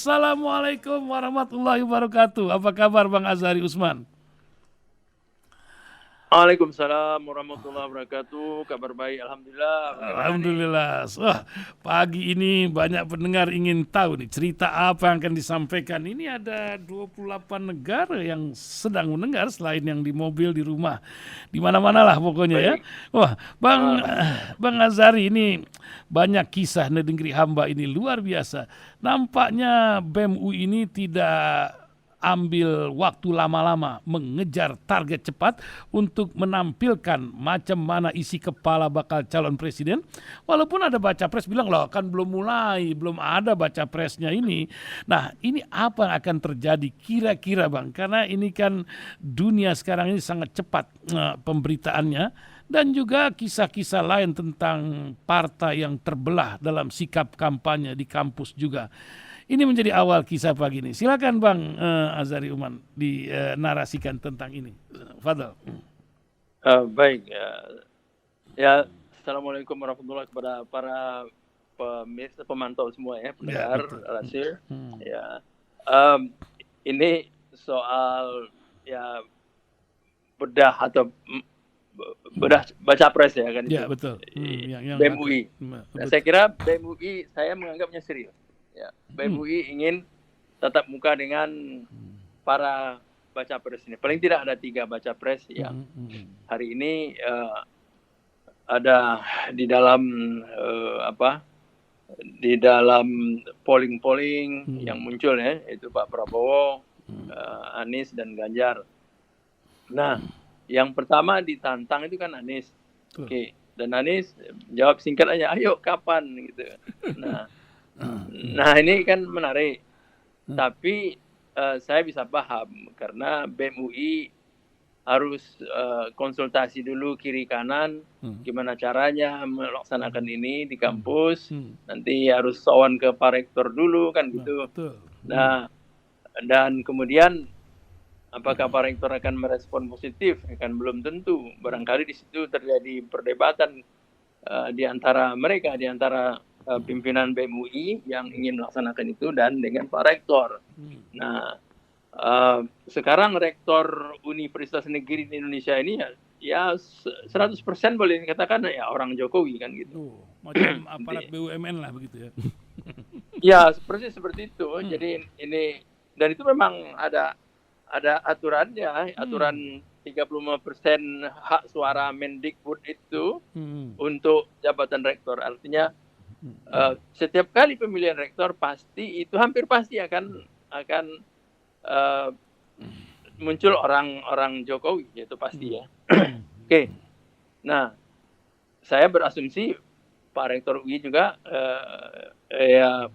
Assalamualaikum warahmatullahi wabarakatuh. Apa kabar Bang Azhari Usman? Waalaikumsalam warahmatullahi wabarakatuh. Kabar baik, alhamdulillah. Bagaimana nih? Alhamdulillah. Wah, pagi ini banyak pendengar ingin tahu nih cerita apa yang akan disampaikan. Ini ada 28 negara yang sedang mendengar selain yang di mobil, di rumah. Di mana-mana lah pokoknya ya. Baik, Wah, Bang alhamdulillah. Bang Azhari ini banyak kisah negeri hamba ini luar biasa. Nampaknya BEM UI ini tidak ambil waktu lama-lama mengejar target cepat untuk menampilkan macam mana isi kepala bakal calon presiden. Walaupun ada baca pres bilang loh kan belum mulai, belum ada baca presnya ini. Nah ini apa yang akan terjadi kira-kira Bang? Karena ini kan dunia sekarang ini sangat cepat pemberitaannya dan juga kisah-kisah lain tentang partai yang terbelah dalam sikap kampanye di kampus juga. Ini menjadi awal kisah pagi ini. Silakan Bang Azhari Uman dinarasikan tentang ini. Fadal. Baik, ya, assalamualaikum warahmatullahi kepada para pemirsa, pemantau semua ya, Ya pendengar, betul. Rasir. Ya, em, ini soal ya bedah atau bedah baca pres ya kan Ya itu, betul. Yang BEM akan UI. Nah, saya kira BEM UI saya menganggapnya serius. Ya, BEM UI ingin tatap muka dengan para baca pres ini. Paling tidak ada 3 baca pres yang hari ini ada di dalam di dalam polling yang muncul ya, itu Pak Prabowo, Anies dan Ganjar. Nah, yang pertama ditantang itu kan Anies. Oke. Dan Anies jawab singkat aja, ayo kapan gitu. Nah ini kan menarik. Tapi saya bisa paham karena BEM UI harus konsultasi dulu kiri kanan gimana caranya melaksanakan ini di kampus. Nanti harus sowan ke Pak Rektor dulu kan gitu. Nah, dan kemudian apakah Pak Rektor akan merespon positif? Kan belum tentu. Barangkali di situ terjadi perdebatan di antara mereka, di antara pimpinan BEM UI yang ingin melaksanakan itu dan dengan Pak Rektor. Nah, sekarang rektor Universitas Negeri di Indonesia ini ya 100% boleh dikatakan ya orang Jokowi kan gitu. Macam aparat BUMN lah begitu ya. Ya, seperti itu. Jadi ini, dan itu memang ada aturannya, aturan 35% hak suara Mendikbud itu untuk jabatan rektor. Artinya setiap kali pemilihan rektor pasti itu hampir pasti akan muncul orang Jokowi, itu pasti ya. Oke. Nah, saya berasumsi Pak Rektor UI juga ya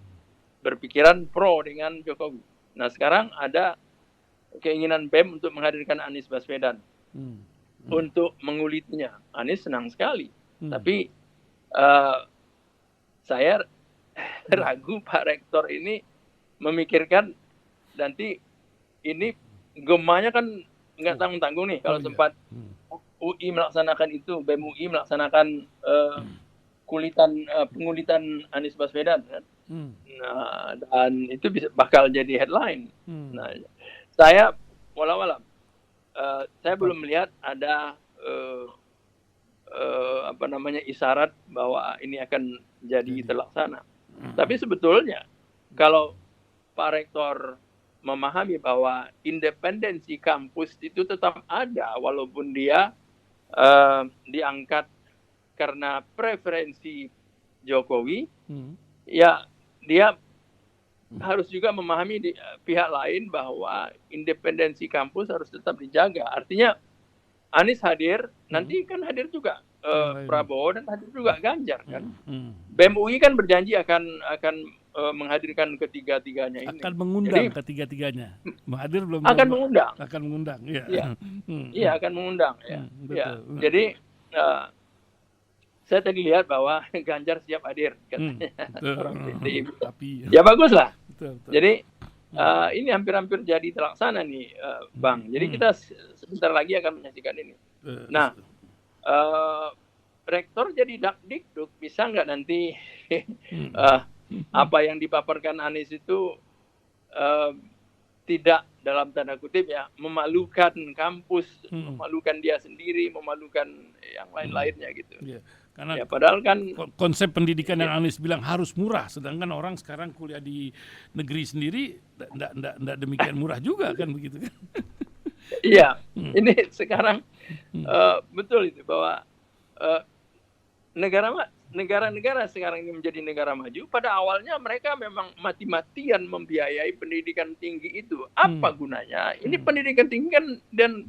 berpikiran pro dengan Jokowi. Nah, sekarang ada keinginan BEM untuk menghadirkan Anies Baswedan untuk mengulitinya. Anies senang sekali, tapi saya ragu Pak Rektor ini memikirkan nanti ini gemanya kan nggak tanggung-tanggung nih. Kalau sempat UI melaksanakan itu, BEM UI melaksanakan pengulitan Anies Baswedan kan. Nah, dan itu bakal jadi headline. Nah, saya walau-walau saya belum melihat ada isyarat bahwa ini akan jadi terlaksana. Tapi sebetulnya kalau Pak Rektor memahami bahwa independensi kampus itu tetap ada walaupun dia diangkat karena preferensi Jokowi, ya dia harus juga memahami di pihak lain bahwa independensi kampus harus tetap dijaga. Artinya Anies hadir, nanti kan hadir juga Prabowo dan hadir juga Ganjar kan. BEM UI kan berjanji akan menghadirkan ketiga-tiganya ini. Akan mengundang ketiga-tiganya. Hadir belum? Akan mengundang. Akan mengundang, ya. Iya, akan mengundang ya. Ya. Jadi saya tadi lihat bahwa Ganjar siap hadir katanya. Ya baguslah. Jadi ini hampir-hampir jadi terlaksana nih, Bang. Jadi kita sebentar lagi akan menyaksikan ini. Nah, rektor jadi dakdikduk, bisa nggak nanti apa yang dipaparkan Anies itu eh, tidak dalam tanda kutip ya memalukan kampus, memalukan dia sendiri, memalukan yang lain-lainnya gitu. Ya, karena Ya padahal kan konsep pendidikan yang ya, Anies bilang harus murah, sedangkan orang sekarang kuliah di negeri sendiri enggak demikian murah juga kan begitu kan. iya, ini sekarang betul itu bahwa eh, negara-negara sekarang ini menjadi negara maju. Pada awalnya mereka memang mati-matian membiayai pendidikan tinggi itu. Apa gunanya? Ini pendidikan tinggi kan dan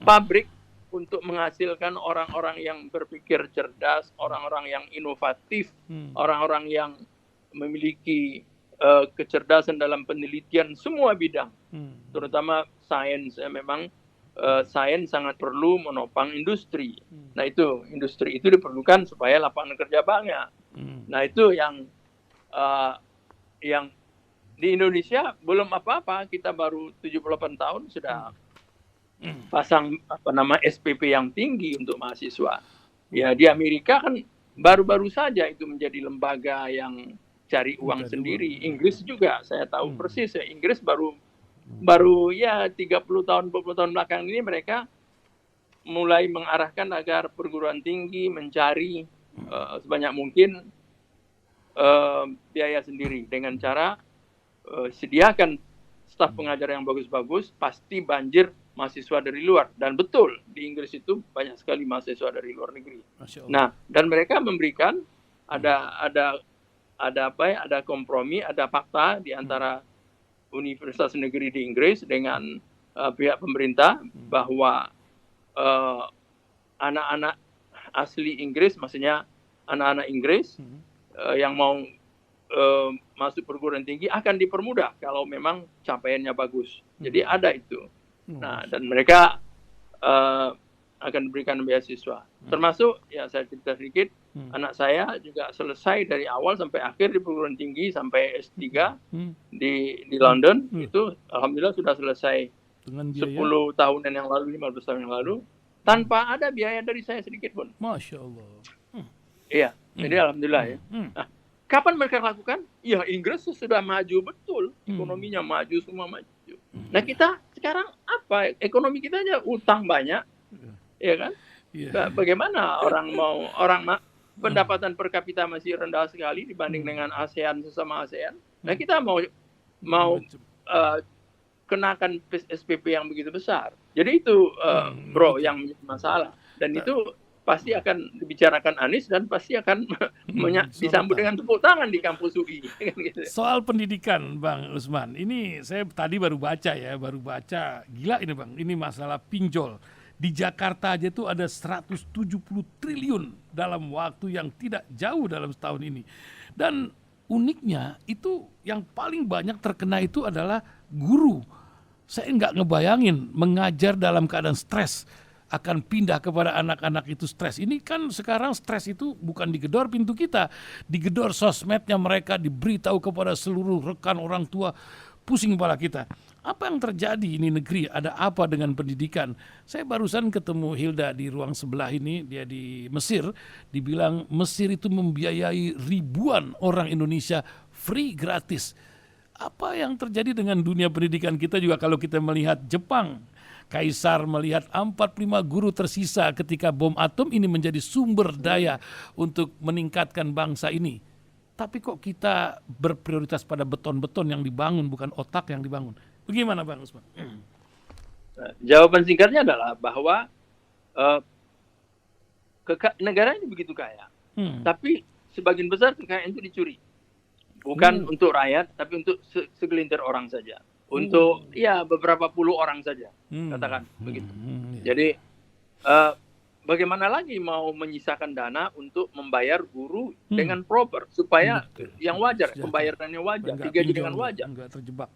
pabrik untuk menghasilkan orang-orang yang berpikir cerdas, orang-orang yang inovatif, orang-orang yang memiliki kecerdasan dalam penelitian semua bidang, terutama sains. Memang sains sangat perlu menopang industri. Nah itu industri itu diperlukan supaya lapangan kerja banyak. Nah itu yang di Indonesia belum apa-apa. Kita baru 78 tahun sudah pasang SPP yang tinggi untuk mahasiswa. Ya di Amerika kan baru-baru saja itu menjadi lembaga yang cari uang sendiri. Inggris juga saya tahu persis ya. Inggris baru ya 30 tahun 40 tahun belakang ini mereka mulai mengarahkan agar perguruan tinggi mencari sebanyak mungkin biaya sendiri dengan cara sediakan staf pengajar yang bagus-bagus, pasti banjir mahasiswa dari luar. Dan betul di Inggris itu banyak sekali mahasiswa dari luar negeri. Nah, dan mereka memberikan ada kompromi, ada fakta di antara universitas negeri di Inggris dengan pihak pemerintah bahwa anak-anak asli Inggris, maksudnya anak-anak Inggris yang mau masuk perguruan tinggi akan dipermudah kalau memang capaiannya bagus. Jadi ada itu. Nah, dan mereka akan diberikan beasiswa. Termasuk ya saya cerita sedikit, anak saya juga selesai dari awal sampai akhir di perguruan tinggi sampai S3 di London. Itu alhamdulillah sudah selesai dengan 10 tahunan yang lalu, 15 tahun yang lalu tanpa ada biaya dari saya sedikit pun. Masya Allah. Iya, jadi alhamdulillah ya. Nah, kapan mereka lakukan? Ya Inggris sudah maju betul, ekonominya maju, semua maju. Nah kita sekarang apa? Ekonomi kita aja utang banyak, ya kan? Bagaimana pendapatan per kapita masih rendah sekali dibanding dengan ASEAN, sesama ASEAN. Nah kita mau kenakan SPP yang begitu besar. Jadi itu bro yang menjadi masalah. Dan itu pasti akan dibicarakan Anies dan pasti akan disambut dengan tepuk tangan di kampus UI. Soal pendidikan Bang Usman, ini saya tadi baru baca, gila ini Bang, ini masalah pinjol. Di Jakarta aja tuh ada 170 triliun dalam waktu yang tidak jauh dalam setahun ini. Dan uniknya itu yang paling banyak terkena itu adalah guru. Saya nggak ngebayangin mengajar dalam keadaan stres akan pindah kepada anak-anak itu stres. Ini kan sekarang stres itu bukan digedor pintu kita, digedor sosmednya mereka, diberitahu kepada seluruh rekan orang tua, pusing kepala kita. Apa yang terjadi ini negeri? Ada apa dengan pendidikan? Saya barusan ketemu Hilda di ruang sebelah ini, dia di Mesir, dibilang Mesir itu membiayai ribuan orang Indonesia free gratis. Apa yang terjadi dengan dunia pendidikan kita juga kalau kita melihat Jepang? Kaisar melihat 45 guru tersisa ketika bom atom ini menjadi sumber daya untuk meningkatkan bangsa ini. Tapi kok kita berprioritas pada beton-beton yang dibangun, bukan otak yang dibangun. Bagaimana Bang Usman? Jawaban singkatnya adalah bahwa negara ini begitu kaya. Tapi sebagian besar kekayaan itu dicuri. Bukan untuk rakyat, tapi untuk segelintir orang saja. Untuk ya beberapa puluh orang saja, katakan begitu. Jadi bagaimana lagi mau menyisakan dana untuk membayar guru dengan proper supaya yang wajar, pembayarannya wajar, digaji dengan wajar. Enggak terjebak.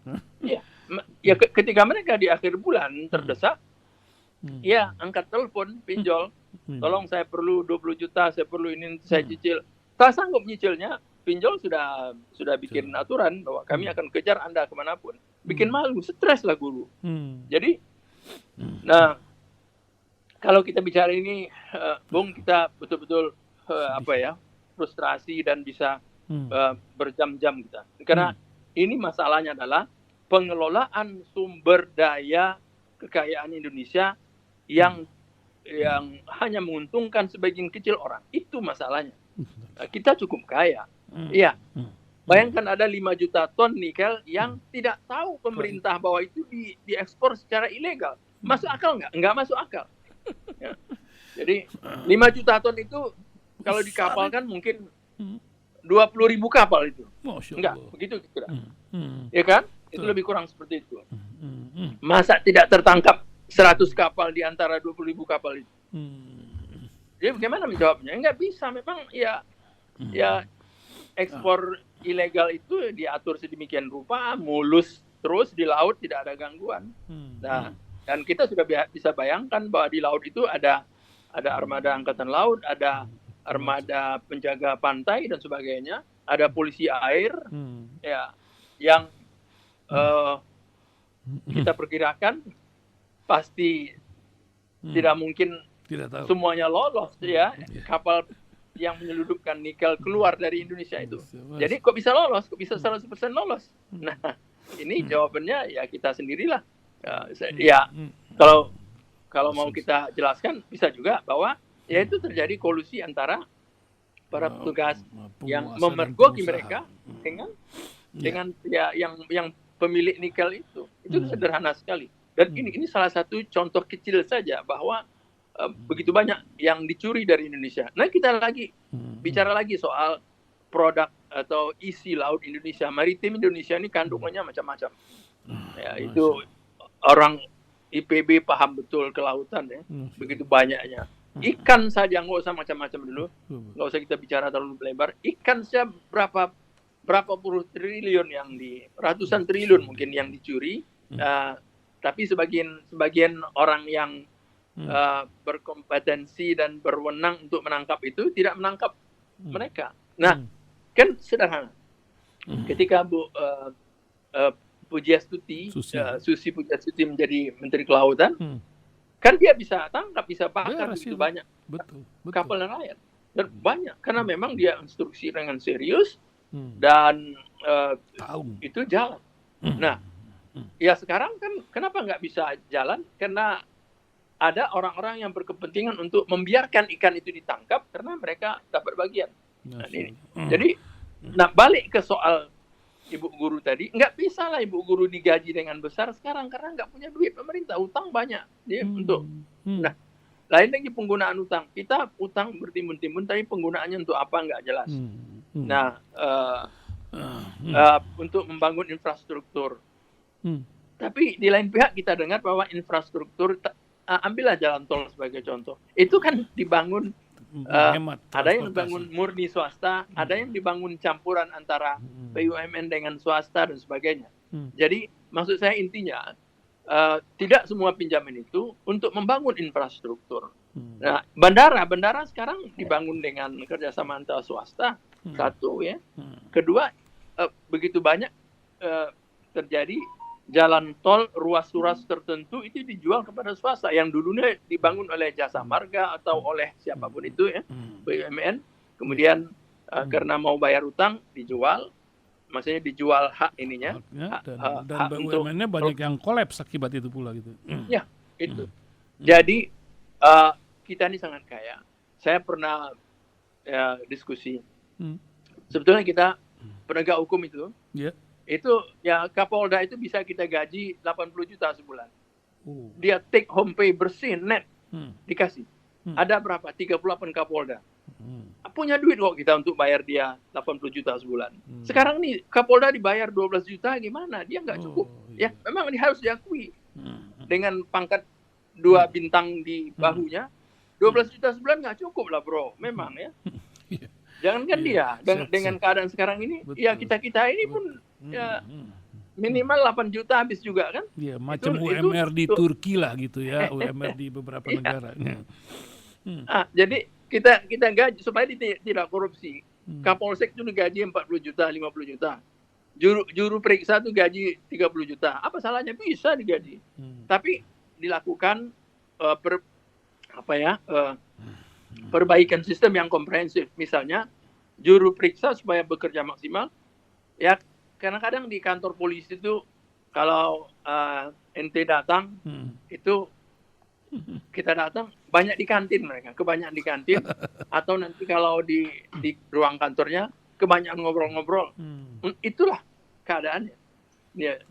Ya ketika mereka di akhir bulan terdesak, ya angkat telepon pinjol, tolong saya perlu 20 juta, saya perlu ini, saya cicil. Tak sanggup nyicilnya, pinjol sudah bikin aturan bahwa kami akan kejar Anda kemanapun. Bikin malu, stres lah guru. Jadi, nah kalau kita bicara ini, Bung, kita betul-betul frustrasi dan bisa berjam-jam kita. Karena ini masalahnya adalah pengelolaan sumber daya kekayaan Indonesia yang hanya menguntungkan sebagian kecil orang. Itu masalahnya. Kita cukup kaya. Iya. Bayangkan ada 5 juta ton nikel yang tidak tahu pemerintah bahwa itu diekspor secara ilegal. Masuk akal nggak? Nggak masuk akal. Ya. Jadi 5 juta ton itu kalau dikapalkan mungkin 20.000 kapal itu. Enggak, begitu kira. Ya kan? Itu lebih kurang seperti itu. Masa tidak tertangkap 100 kapal di antara 20.000 kapal itu? Jadi bagaimana menjawabnya? Enggak bisa. Memang ya ekspor ilegal itu diatur sedemikian rupa, mulus terus di laut, tidak ada gangguan. Nah, dan kita sudah bisa bayangkan bahwa di laut itu ada armada angkatan laut, ada armada penjaga pantai dan sebagainya, ada polisi air, ya, yang kita perkirakan pasti tidak mungkin semuanya lolos, ya, kapal yang menyeludupkan nikel keluar dari Indonesia itu. Jadi kok bisa lolos? Kok bisa 100% lolos? Nah, ini jawabannya ya kita sendirilah. Ya, kalau mau kita jelaskan bisa juga bahwa ya itu terjadi kolusi antara para petugas yang memergoki mereka dengan ya yang pemilik nikel itu. Itu sederhana sekali. Dan ini salah satu contoh kecil saja bahwa begitu banyak yang dicuri dari Indonesia. Nah, kita bicara lagi soal produk atau isi laut Indonesia. Maritim Indonesia ini kandungannya macam-macam. Ya, itu orang IPB paham betul kelautan, ya. Begitu banyaknya. Ikan saja nggak usah macam-macam dulu. Nggak usah kita bicara terlalu lebar. Ikan saja berapa puluh triliun ratusan triliun mungkin yang dicuri. Tapi sebagian orang yang berkompetensi dan berwenang untuk menangkap itu tidak menangkap mereka. Nah, kan sederhana. Ketika Susi Pujiastuti menjadi Menteri Kelautan, kan dia bisa tangkap, bisa bakar begitu banyak kapal nelayan. Dan banyak, karena memang dia instruksi dengan serius dan itu jalan. Nah, ya sekarang kan kenapa nggak bisa jalan? Karena ada orang-orang yang berkepentingan untuk membiarkan ikan itu ditangkap karena mereka dapat bagian. Nah, ini. Jadi, balik ke soal ibu guru tadi, nggak bisa lah ibu guru digaji dengan besar sekarang karena nggak punya duit, pemerintah utang banyak dia untuk. Nah, lain lagi penggunaan utang. Kita utang bertimbun-timbun, tapi penggunaannya untuk apa nggak jelas. Nah, untuk membangun infrastruktur. Tapi di lain pihak kita dengar bahwa infrastruktur, ambillah jalan tol sebagai contoh. Itu kan dibangun, ada yang dibangun murni swasta, ada yang dibangun campuran antara BUMN dengan swasta dan sebagainya. Jadi maksud saya intinya, tidak semua pinjaman itu untuk membangun infrastruktur. Nah, bandara sekarang dibangun dengan kerjasama antara swasta, satu ya. Kedua, begitu banyak terjadi jalan tol, ruas-ruas tertentu itu dijual kepada swasta yang dulunya dibangun oleh Jasa Marga atau oleh siapapun itu, ya, BUMN. Kemudian karena mau bayar utang dijual, maksudnya dijual hak ininya. Dan BUMN-nya banyak yang kolaps akibat itu pula gitu. Ya, itu. Jadi kita ini sangat kaya. Saya pernah diskusi. Sebetulnya kita penegak hukum itu. Itu ya Kapolda itu bisa kita gaji 80 juta sebulan. Dia take home pay bersih net dikasih. Ada berapa? 38 Kapolda. Punya duit kok kita untuk bayar dia 80 juta sebulan. Sekarang nih Kapolda dibayar 12 juta gimana? Dia nggak cukup. Ya, memang dia harus diakui. Dengan pangkat 2 bintang di bahunya, 12 juta sebulan nggak cukup lah, bro. Memang ya. Jangankan dia dengan keadaan sekarang ini, ya kita ini pun ya minimal 8 juta habis juga kan? Iya, macam UMR di Turki lah gitu ya, UMR di beberapa negara. Jadi kita gaji supaya tidak korupsi. Kapolsek itu gaji 40 juta, 50 juta. Juru periksa itu gaji 30 juta. Apa salahnya? Bisa digaji. Tapi dilakukan perbaikan sistem yang komprehensif. Misalnya juru periksa supaya bekerja maksimal, ya kadang-kadang di kantor polisi itu kalau ente datang itu kita datang banyak di kantin mereka, kebanyakan di kantin atau nanti kalau di ruang kantornya kebanyakan ngobrol-ngobrol. Itulah keadaannya.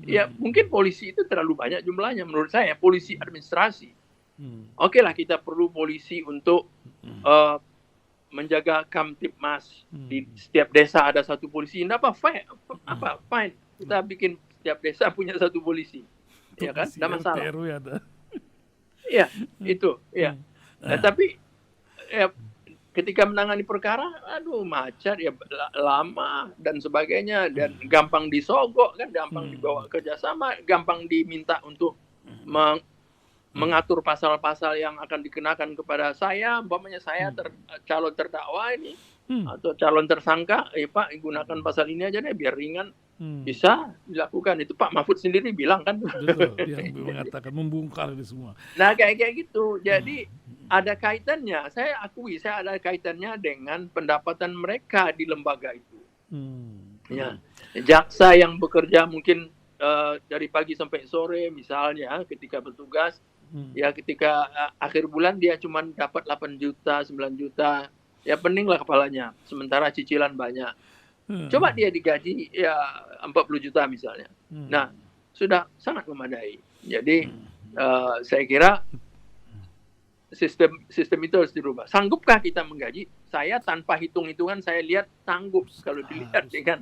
Ya mungkin polisi itu terlalu banyak jumlahnya menurut saya, polisi administrasi. Oke lah, kita perlu polisi untuk menjaga Kamtipmas. Di setiap desa ada satu polisi. Tidak apa, fine. Kita bikin setiap desa punya satu polisi. Ya kan? Tidak masalah. Ya, itu. Ya. Nah, tapi ya, ketika menangani perkara, macet, ya lama dan sebagainya, dan gampang disogok kan, gampang dibawa kerjasama, gampang diminta untuk mengatur pasal-pasal yang akan dikenakan kepada saya, umpamanya saya calon terdakwa ini atau calon tersangka, Pak gunakan pasal ini aja deh biar ringan, bisa dilakukan. Itu Pak Mahfud sendiri bilang kan. Betul, yang mengatakan membongkar itu semua. Nah kayak gitu, jadi ada kaitannya, saya akui saya ada kaitannya dengan pendapatan mereka di lembaga itu. Ya, jaksa yang bekerja mungkin dari pagi sampai sore misalnya ketika bertugas, ya ketika akhir bulan dia cuma dapat 8 juta, 9 juta, ya peninglah kepalanya, sementara cicilan banyak. Coba dia digaji ya 40 juta misalnya. Nah, sudah sangat memadai. Jadi saya kira sistem itu harus dirubah. Sanggupkah kita menggaji? Saya tanpa hitung-hitungan saya lihat sanggup kalau dilihat, kan.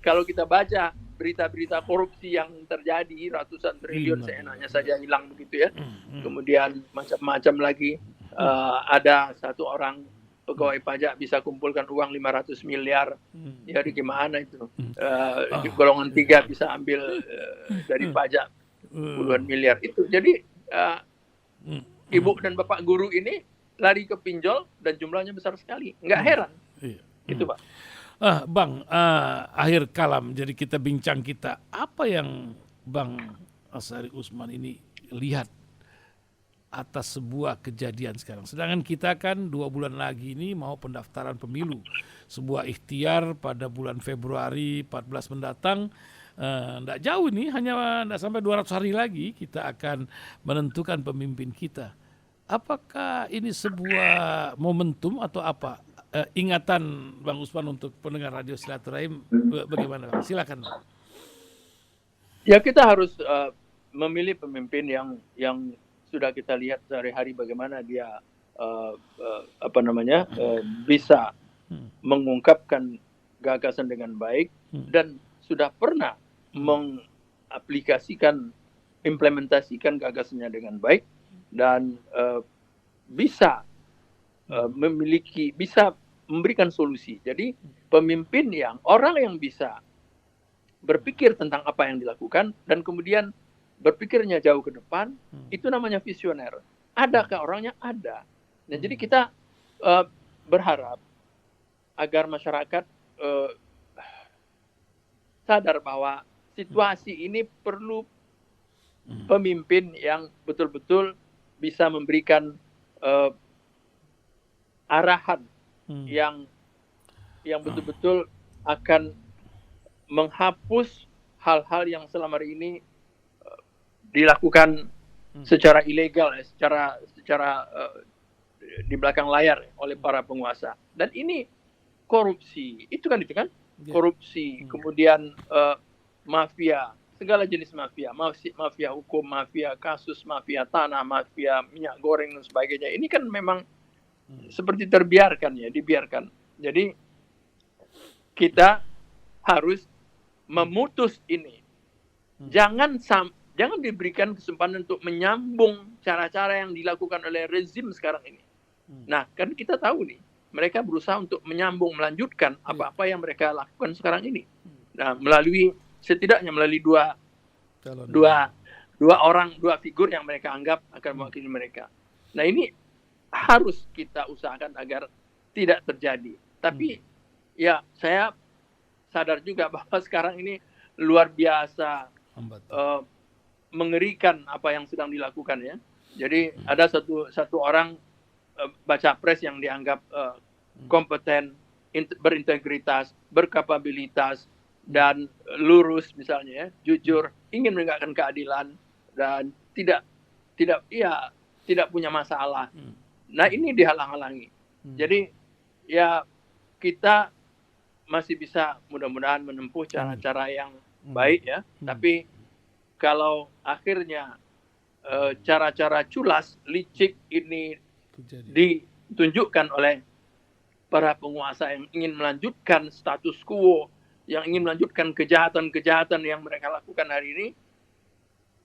Kalau kita baca berita-berita korupsi yang terjadi ratusan triliun seenaknya saja hilang begitu ya. Kemudian macam-macam lagi, ada satu orang pegawai pajak bisa kumpulkan uang 500 miliar. Ya gimana itu? Di golongan 3 bisa ambil dari pajak puluhan miliar itu. Jadi ibu dan bapak guru ini lari ke pinjol dan jumlahnya besar sekali. Nggak heran. Itu Pak. Bang, akhir kalam. Jadi kita bincang apa yang Bang Asari Usman ini lihat atas sebuah kejadian sekarang. Sedangkan kita kan 2 bulan lagi ini mau pendaftaran pemilu. Sebuah ikhtiar pada bulan Februari 14 mendatang. Nggak jauh nih, hanya nggak sampai 200 hari lagi kita akan menentukan pemimpin kita. Apakah ini sebuah momentum atau apa? Ingatan Bang Usman untuk pendengar Radio Silaturahim bagaimana? Silakan. Ya kita harus memilih pemimpin yang sudah kita lihat sehari-hari bagaimana dia bisa mengungkapkan gagasan dengan baik dan sudah pernah implementasikan gagasannya dengan baik dan bisa memberikan solusi. Jadi pemimpin orang yang bisa berpikir tentang apa yang dilakukan dan kemudian berpikirnya jauh ke depan, itu namanya visioner. Adakah orangnya? Ada. Nah, jadi kita berharap agar masyarakat sadar bahwa situasi ini perlu pemimpin yang betul-betul bisa memberikan arahan yang betul-betul akan menghapus hal-hal yang selama ini dilakukan secara ilegal, secara di belakang layar oleh para penguasa. Dan ini korupsi, itu kan korupsi, kemudian mafia, segala jenis mafia hukum, mafia kasus, mafia tanah, mafia minyak goreng dan sebagainya. Ini kan memang seperti dibiarkan. Jadi kita harus memutus ini. Jangan diberikan kesempatan untuk menyambung cara-cara yang dilakukan oleh rezim sekarang ini. Nah, kan kita tahu nih, mereka berusaha untuk melanjutkan apa-apa yang mereka lakukan sekarang ini. Nah, setidaknya melalui dua figur yang mereka anggap akan mewakili mereka. Nah, ini harus kita usahakan agar tidak terjadi. Tapi ya saya sadar juga bahwa sekarang ini luar biasa mengerikan apa yang sedang dilakukan ya. Jadi ada satu orang baca pres yang dianggap kompeten, berintegritas, berkapabilitas, dan lurus misalnya, ya, jujur, ingin menegakkan keadilan dan tidak punya masalah. Nah, ini dihalang-halangi. Jadi ya kita masih bisa mudah-mudahan menempuh cara-cara yang baik ya. Tapi kalau akhirnya cara-cara culas, licik ini ditunjukkan oleh para penguasa yang ingin melanjutkan status quo, yang ingin melanjutkan kejahatan-kejahatan yang mereka lakukan hari ini,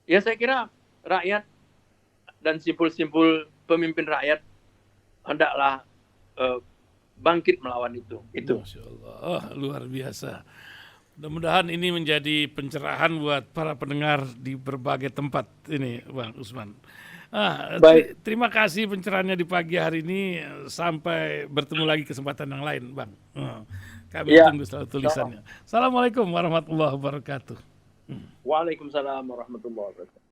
ya saya kira rakyat dan simpul-simpul pemimpin rakyat hendaklah bangkit melawan itu. Masya Allah, luar biasa. Mudah-mudahan ini menjadi pencerahan buat para pendengar di berbagai tempat ini, Bang Usman. Baik. Terima kasih pencerahannya di pagi hari ini. Sampai bertemu lagi kesempatan yang lain, Bang. Kami tunggu selalu tulisannya. Assalamualaikum warahmatullahi wabarakatuh. Waalaikumsalam warahmatullahi wabarakatuh.